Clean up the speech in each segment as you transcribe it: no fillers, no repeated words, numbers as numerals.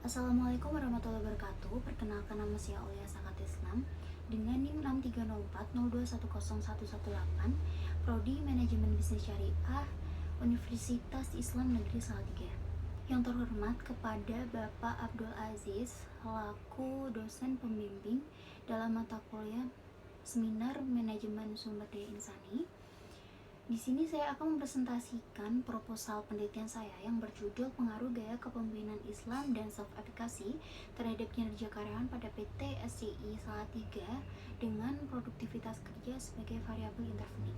Assalamualaikum warahmatullahi wabarakatuh. Perkenalkan, nama saya Aulia Sakat Islam dengan NIM 63040010118, Prodi Manajemen Bisnis Syariah, Universitas Islam Negeri Salatiga. Yang terhormat kepada Bapak Abdul Aziz selaku dosen pembimbing dalam mata kuliah Seminar Manajemen Sumber Daya Insani. Di sini saya akan mempresentasikan proposal penelitian saya yang berjudul Pengaruh Gaya Kepemimpinan Islam dan Self-Efikasi terhadap kinerja karyawan pada PT SCI Salatiga dengan produktivitas kerja sebagai variabel intervening.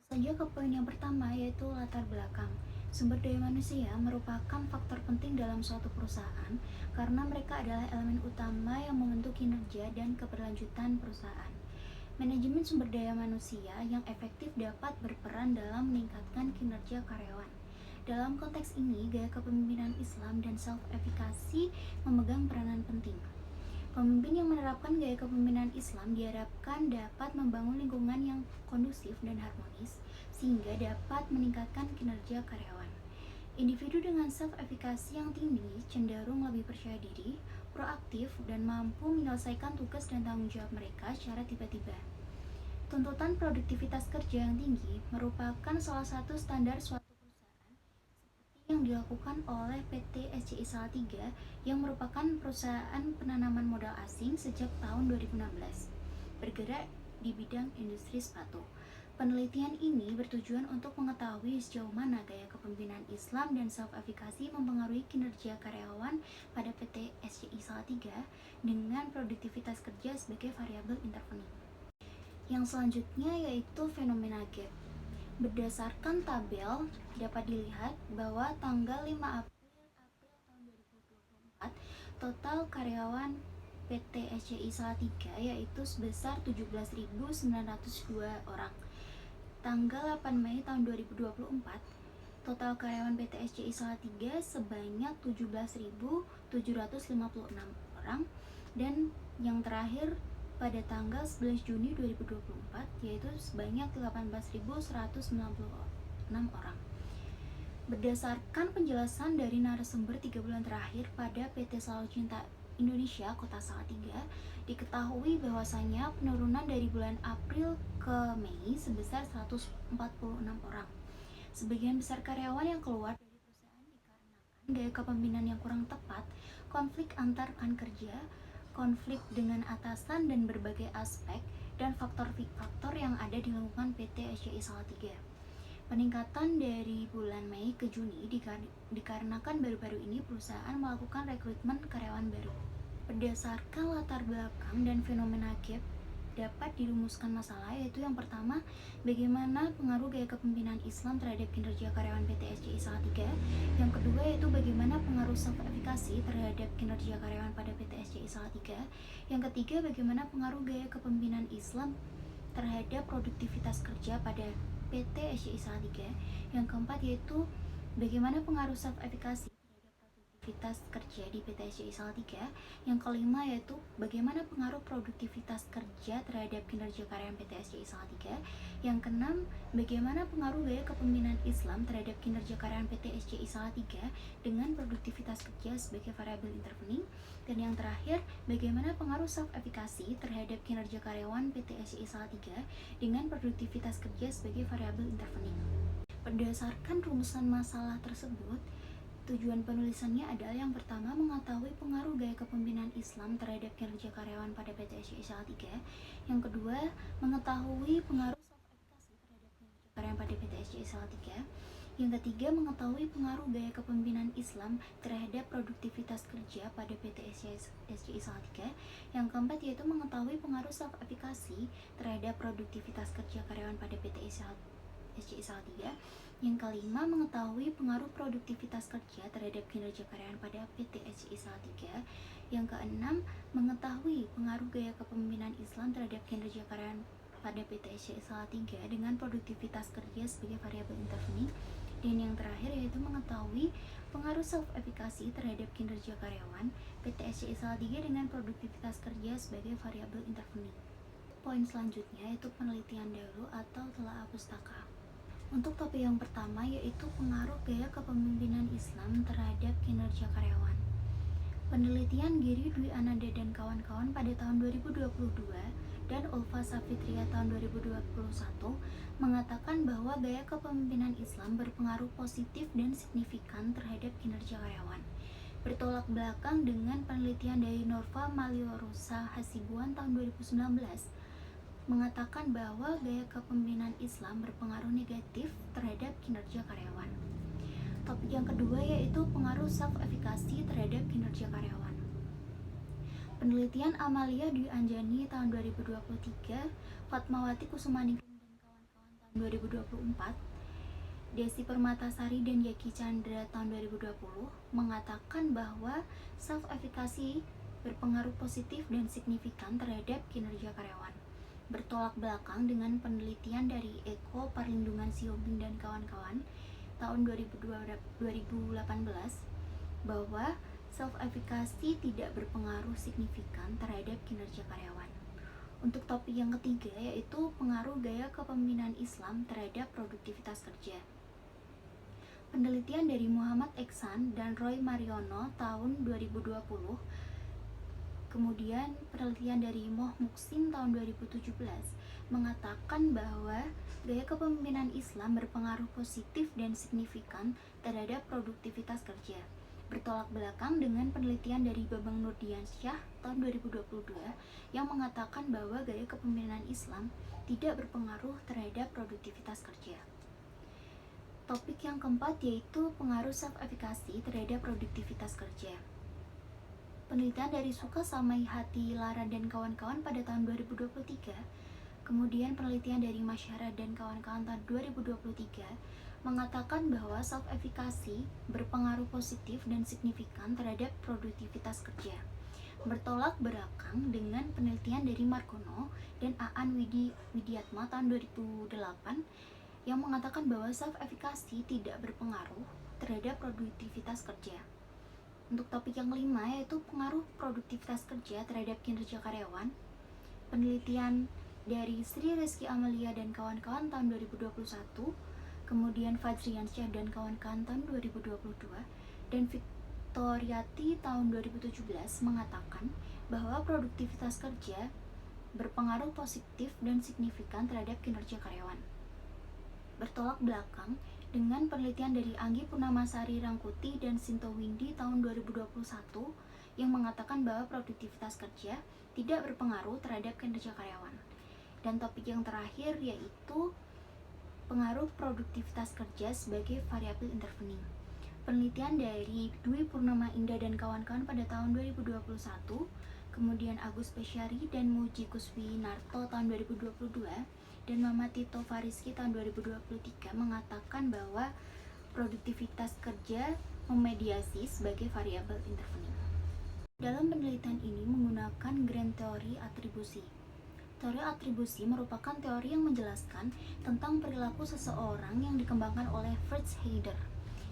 Saja ke poin yang pertama, yaitu latar belakang. Sumber daya manusia merupakan faktor penting dalam suatu perusahaan karena mereka adalah elemen utama yang membentuk kinerja dan keberlanjutan perusahaan. Manajemen sumber daya manusia yang efektif dapat berperan dalam meningkatkan kinerja karyawan. Dalam konteks ini, gaya kepemimpinan Islam dan self-efikasi memegang peranan penting. Pemimpin yang menerapkan gaya kepemimpinan Islam diharapkan dapat membangun lingkungan yang kondusif dan harmonis, sehingga dapat meningkatkan kinerja karyawan. Individu dengan self-efikasi yang tinggi cenderung lebih percaya diri, proaktif, dan mampu menyelesaikan tugas dan tanggung jawab mereka secara tiba-tiba. Tuntutan produktivitas kerja yang tinggi merupakan salah satu standar suatu perusahaan seperti yang dilakukan oleh PT SCI Salatiga yang merupakan perusahaan penanaman modal asing sejak tahun 2016, bergerak di bidang industri sepatu. Penelitian ini bertujuan untuk mengetahui sejauh mana gaya kepemimpinan Islam dan self-efikasi mempengaruhi kinerja karyawan pada PT SCI Salatiga dengan produktivitas kerja sebagai variabel intervening. Yang selanjutnya yaitu fenomena gap. Berdasarkan tabel dapat dilihat bahwa tanggal 5 April tahun 2024 total karyawan PT SCI Salatiga yaitu sebesar 17.902 orang. Tanggal 8 Mei tahun 2024 total karyawan PT SCI Salatiga sebanyak 17.756 orang, dan yang terakhir pada tanggal 11 Juni 2024 yaitu sebanyak 18.196 orang. Berdasarkan penjelasan dari narasumber 3 bulan terakhir pada PT Selalu Cinta Indonesia Kota Salatiga, diketahui bahwasanya penurunan dari bulan April ke Mei sebesar 146 orang. Sebagian besar karyawan yang keluar dari perusahaan dikarenakan gaya kepemimpinan yang kurang tepat, konflik antar rekan kerja, konflik dengan atasan, dan berbagai aspek dan faktor-faktor yang ada di lingkungan PT SCI Salatiga. Peningkatan dari bulan Mei ke Juni dikarenakan baru-baru ini perusahaan melakukan rekrutmen karyawan baru. Berdasarkan latar belakang dan fenomena gap dapat dirumuskan masalah, yaitu yang pertama, bagaimana pengaruh gaya kepemimpinan Islam terhadap kinerja karyawan PT SCI Salatiga. Yang kedua yaitu bagaimana pengaruh self-efikasi terhadap kinerja karyawan pada PT SCI Salatiga. Yang ketiga, bagaimana pengaruh gaya kepemimpinan Islam terhadap produktivitas kerja pada PT SCI Salatiga. Yang keempat yaitu bagaimana pengaruh self-efikasi produktivitas kerja di PT SCI Salatiga. Yang kelima yaitu bagaimana pengaruh produktivitas kerja terhadap kinerja karyawan PT SCI Salatiga. Yang keenam, bagaimana pengaruh gaya kepemimpinan Islam terhadap kinerja karyawan PT SCI Salatiga dengan produktivitas kerja sebagai variabel intervening. Dan yang terakhir, bagaimana pengaruh self-efikasi terhadap kinerja karyawan PT SCI Salatiga dengan produktivitas kerja sebagai variabel intervening. Berdasarkan rumusan masalah tersebut, tujuan penulisannya adalah yang pertama, mengetahui pengaruh gaya kepemimpinan Islam terhadap kinerja karyawan pada PT SCI Salatiga. Yang kedua, mengetahui pengaruh self-efikasi terhadap kinerja karyawan pada PT SCI Salatiga. Yang ketiga, mengetahui pengaruh gaya kepemimpinan Islam terhadap produktivitas kerja pada PT SCI Salatiga. Yang keempat yaitu mengetahui pengaruh self-efikasi terhadap produktivitas kerja karyawan pada PT SCI Salatiga. Yang kelima, mengetahui pengaruh produktivitas kerja terhadap kinerja karyawan pada PT SCI Salatiga. Yang keenam, mengetahui pengaruh gaya kepemimpinan Islam terhadap kinerja karyawan pada PT SCI Salatiga dengan produktivitas kerja sebagai variabel intervening. Dan yang terakhir yaitu mengetahui pengaruh self-efikasi terhadap kinerja karyawan PT SCI Salatiga dengan produktivitas kerja sebagai variabel intervening. Poin selanjutnya yaitu penelitian dahulu atau telaah pustaka. Untuk topik yang pertama yaitu pengaruh gaya kepemimpinan Islam terhadap kinerja karyawan. Penelitian Giri Dwi Ananda dan kawan-kawan pada tahun 2022 dan Ulfa Safitria tahun 2021 mengatakan bahwa gaya kepemimpinan Islam berpengaruh positif dan signifikan terhadap kinerja karyawan. Bertolak belakang dengan penelitian dari Norva Maliorosa Hasibuan tahun 2019 mengatakan bahwa gaya kepemimpinan Islam berpengaruh negatif terhadap kinerja karyawan. Topik yang kedua yaitu pengaruh self-efikasi terhadap kinerja karyawan. Penelitian Amalia Dwi Anjani tahun 2023, Fatmawati Kusumaningrum dan kawan-kawan tahun 2024, Desi Permatasari dan Yaki Chandra tahun 2020 mengatakan bahwa self-efikasi berpengaruh positif dan signifikan terhadap kinerja karyawan. Bertolak belakang dengan penelitian dari Eko Parlindungan Sihombing dan kawan-kawan tahun 2018 bahwa self-efikasi tidak berpengaruh signifikan terhadap kinerja karyawan. Untuk topik yang ketiga yaitu pengaruh gaya kepemimpinan Islam terhadap produktivitas kerja. Penelitian dari Muhammad Eksan dan Roy Mariono tahun 2020, kemudian penelitian dari Moh Muksin tahun 2017 mengatakan bahwa gaya kepemimpinan Islam berpengaruh positif dan signifikan terhadap produktivitas kerja. Bertolak belakang dengan penelitian dari Babang Nurdiansyah tahun 2022 yang mengatakan bahwa gaya kepemimpinan Islam tidak berpengaruh terhadap produktivitas kerja. Topik yang keempat yaitu pengaruh self-efikasi terhadap produktivitas kerja. Penelitian dari Suka Samaihati Lara dan kawan-kawan pada tahun 2023, kemudian penelitian dari Masyara dan kawan-kawan tahun 2023 mengatakan bahwa self-efikasi berpengaruh positif dan signifikan terhadap produktivitas kerja. Bertolak belakang dengan penelitian dari Margono dan Aan Widiatma tahun 2008 yang mengatakan bahwa self-efikasi tidak berpengaruh terhadap produktivitas kerja. Untuk topik yang kelima yaitu pengaruh produktivitas kerja terhadap kinerja karyawan. Penelitian dari Sri Rizky Amelia dan kawan-kawan tahun 2021, kemudian Fajriansyah dan kawan-kawan tahun 2022, dan Victoriati tahun 2017 mengatakan bahwa produktivitas kerja berpengaruh positif dan signifikan terhadap kinerja karyawan. Bertolak belakang dengan penelitian dari Anggi Purnamasari Rangkuti dan Sinto Windy tahun 2021 yang mengatakan bahwa produktivitas kerja tidak berpengaruh terhadap kinerja karyawan. Dan topik yang terakhir yaitu pengaruh produktivitas kerja sebagai variabel intervening. Penelitian dari Dwi Purnama Indah dan kawan-kawan pada tahun 2021, kemudian Agus Pesyari dan Muji Kuswinarto tahun 2022, dan Mama Tito Fariski tahun 2023 mengatakan bahwa produktivitas kerja memediasi sebagai variabel intervening. Dalam penelitian ini menggunakan grand teori atribusi. Teori atribusi merupakan teori yang menjelaskan tentang perilaku seseorang yang dikembangkan oleh Fritz Heider.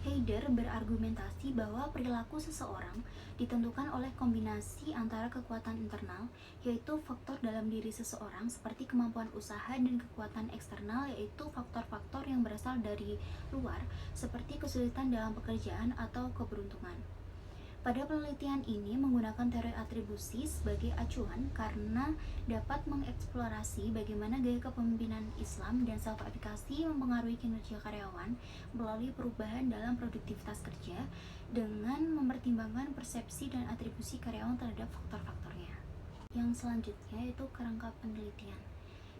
Heider berargumentasi bahwa perilaku seseorang ditentukan oleh kombinasi antara kekuatan internal, yaitu faktor dalam diri seseorang seperti kemampuan usaha, dan kekuatan eksternal, yaitu faktor-faktor yang berasal dari luar seperti kesulitan dalam pekerjaan atau keberuntungan. Pada penelitian ini menggunakan teori atribusi sebagai acuan karena dapat mengeksplorasi bagaimana gaya kepemimpinan Islam dan self-efikasi mempengaruhi kinerja karyawan melalui perubahan dalam produktivitas kerja dengan mempertimbangkan persepsi dan atribusi karyawan terhadap faktor-faktornya. Yang selanjutnya yaitu kerangka penelitian.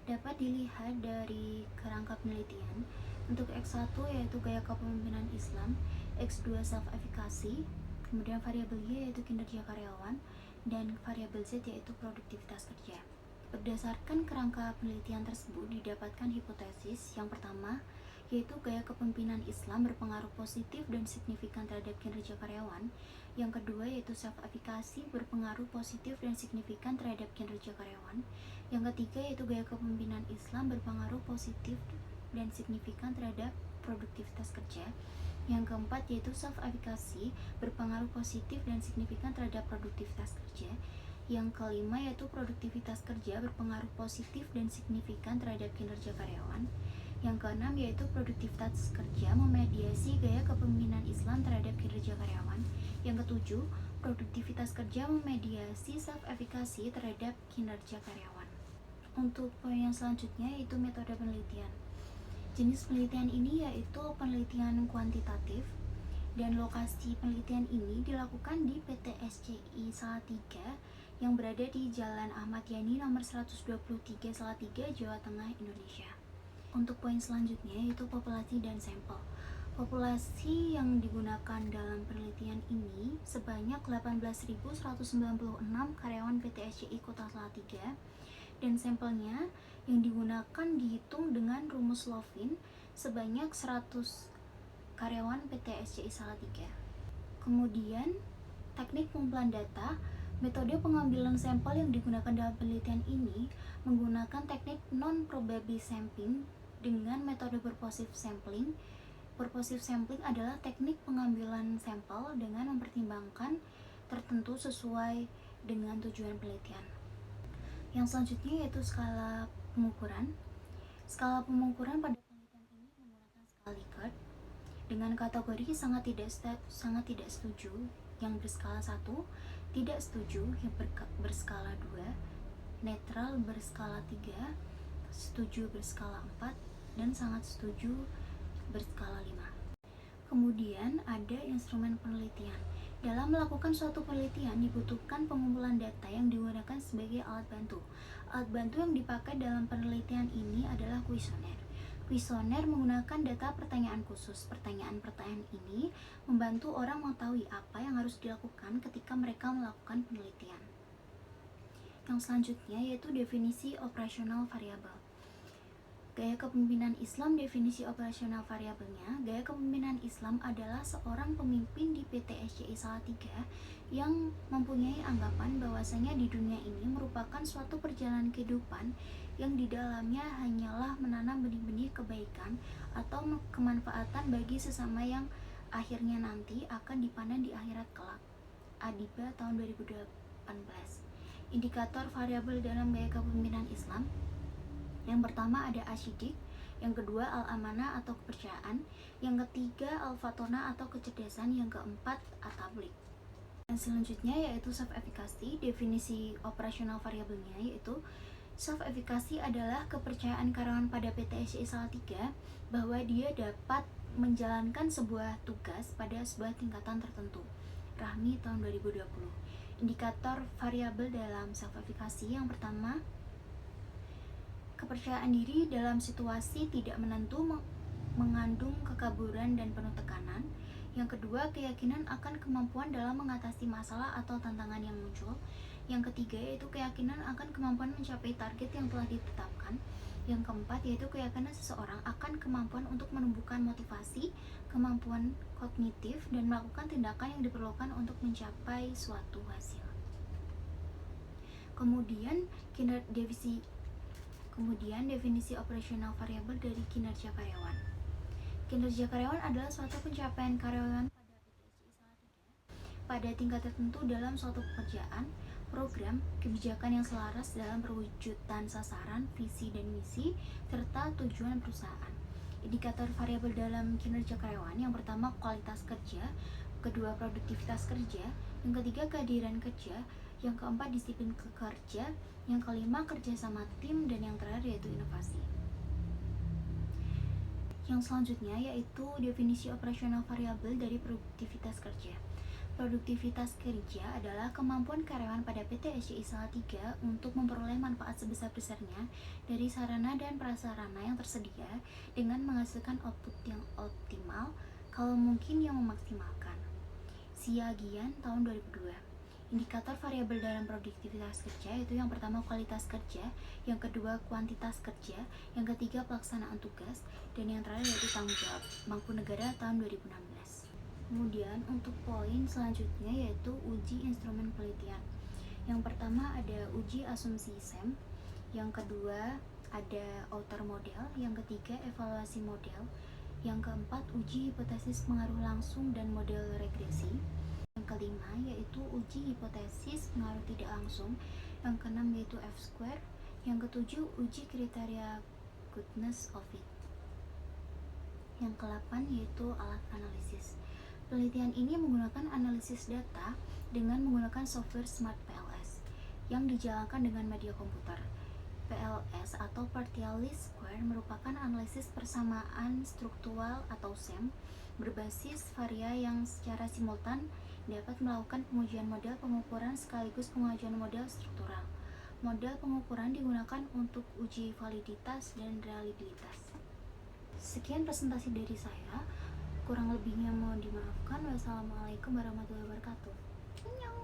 Dapat dilihat dari kerangka penelitian untuk X1 yaitu gaya kepemimpinan Islam, X2 self-efikasi, kemudian variabel Y yaitu kinerja karyawan, dan variabel Z yaitu produktivitas kerja. Berdasarkan kerangka penelitian tersebut didapatkan hipotesis yang pertama yaitu gaya kepemimpinan Islam berpengaruh positif dan signifikan terhadap kinerja karyawan. Yang kedua yaitu self-efikasi berpengaruh positif dan signifikan terhadap kinerja karyawan. Yang ketiga yaitu gaya kepemimpinan Islam berpengaruh positif dan signifikan terhadap produktivitas kerja. Yang keempat yaitu self-efikasi berpengaruh positif dan signifikan terhadap produktivitas kerja. Yang kelima yaitu produktivitas kerja berpengaruh positif dan signifikan terhadap kinerja karyawan. Yang keenam yaitu produktivitas kerja memediasi gaya kepemimpinan Islam terhadap kinerja karyawan. Yang ketujuh, produktivitas kerja memediasi self-efikasi terhadap kinerja karyawan. Untuk poin yang selanjutnya yaitu metode penelitian. Jenis penelitian ini yaitu penelitian kuantitatif, dan lokasi penelitian ini dilakukan di PT SCI Salatiga yang berada di Jalan Ahmad Yani nomor 123 Salatiga, Jawa Tengah, Indonesia. Untuk poin selanjutnya yaitu populasi dan sampel. Populasi yang digunakan dalam penelitian ini sebanyak 18.196 karyawan PT SCI Kota Salatiga, dan sampelnya yang digunakan dihitung dengan rumus Lovin sebanyak 100 karyawan PT SCI Salatiga. Kemudian, teknik pengumpulan data. Metode pengambilan sampel yang digunakan dalam penelitian ini menggunakan teknik non-probability sampling dengan metode purposive sampling. Purposive sampling adalah teknik pengambilan sampel dengan mempertimbangkan tertentu sesuai dengan tujuan penelitian. Yang selanjutnya yaitu skala pengukuran. Skala pengukuran pada penelitian ini menggunakan skala Likert dengan kategori sangat tidak setuju yang berskala 1, tidak setuju yang berskala 2, netral berskala 3, setuju berskala 4, dan sangat setuju berskala 5. Kemudian ada instrumen penelitian. Dalam melakukan suatu penelitian dibutuhkan pengumpulan data yang digunakan sebagai alat bantu. Alat bantu yang dipakai dalam penelitian ini adalah kuesioner. Kuesioner menggunakan data pertanyaan khusus. Pertanyaan-pertanyaan ini membantu orang mengetahui apa yang harus dilakukan ketika mereka melakukan penelitian. Yang selanjutnya yaitu definisi operasional variabel. Gaya kepemimpinan Islam. Definisi operasional variabelnya, gaya kepemimpinan Islam adalah seorang pemimpin di PT SCI Salatiga yang mempunyai anggapan bahwasanya di dunia ini merupakan suatu perjalanan kehidupan yang di dalamnya hanyalah menanam benih-benih kebaikan atau kemanfaatan bagi sesama yang akhirnya nanti akan dipanen di akhirat kelak. Adiba tahun 2018. Indikator variabel dalam gaya kepemimpinan Islam. Yang pertama ada asyidik, yang kedua al-amanah atau kepercayaan, yang ketiga al-fatona atau kecerdasan, yang keempat at-tablik. Dan selanjutnya yaitu self-efficacy. Definisi operasional variabelnya yaitu self-efficacy adalah kepercayaan karyawan pada PT SCI Salatiga bahwa dia dapat menjalankan sebuah tugas pada sebuah tingkatan tertentu. Rahmi tahun 2020. Indikator variabel dalam self-efficacy yang pertama kepercayaan diri dalam situasi tidak menentu mengandung kekaburan dan penuh tekanan. Yang kedua, keyakinan akan kemampuan dalam mengatasi masalah atau tantangan yang muncul. Yang ketiga yaitu keyakinan akan kemampuan mencapai target yang telah ditetapkan. Yang keempat yaitu keyakinan seseorang akan kemampuan untuk menumbuhkan motivasi, kemampuan kognitif, dan melakukan tindakan yang diperlukan untuk mencapai suatu hasil. Kemudian definisi operasional variabel dari kinerja karyawan. Kinerja karyawan adalah suatu pencapaian karyawan pada PT SCI Salatiga pada tingkat tertentu dalam suatu pekerjaan, program, kebijakan yang selaras dalam perwujudan sasaran, visi dan misi, serta tujuan perusahaan. Indikator variabel dalam kinerja karyawan yang pertama kualitas kerja, kedua produktivitas kerja, yang ketiga kehadiran kerja, yang keempat disiplin kerja, yang kelima kerja sama tim, dan yang terakhir yaitu inovasi. Yang selanjutnya yaitu definisi operasional variabel dari produktivitas kerja. Produktivitas kerja adalah kemampuan karyawan pada PT SCI Salatiga untuk memperoleh manfaat sebesar-besarnya dari sarana dan prasarana yang tersedia dengan menghasilkan output yang optimal, kalau mungkin yang memaksimalkan. Siagian tahun 2002. Indikator variabel dalam produktivitas kerja yaitu yang pertama kualitas kerja, yang kedua kuantitas kerja, yang ketiga pelaksanaan tugas, dan yang terakhir yaitu tanggung jawab Mangkunegara tahun 2016. Kemudian untuk poin selanjutnya yaitu uji instrumen penelitian. Yang pertama ada uji asumsi SEM, yang kedua ada outer model, yang ketiga evaluasi model, yang keempat uji hipotesis pengaruh langsung dan model regresi, yang kelima yaitu uji hipotesis pengaruh tidak langsung, yang keenam yaitu F-square, yang ketujuh uji kriteria goodness of it, yang ke-8 yaitu alat analisis. Penelitian ini menggunakan analisis data dengan menggunakan software Smart PLS yang dijalankan dengan media komputer. PLS atau Partial Least Square merupakan analisis persamaan struktural atau SEM berbasis varia yang secara simultan dapat melakukan pengujian model pengukuran sekaligus pengujian model struktural. Model pengukuran digunakan untuk uji validitas dan reliabilitas. Sekian presentasi dari saya. Kurang lebihnya mohon dimaafkan. Wassalamualaikum warahmatullahi wabarakatuh. Annyeong.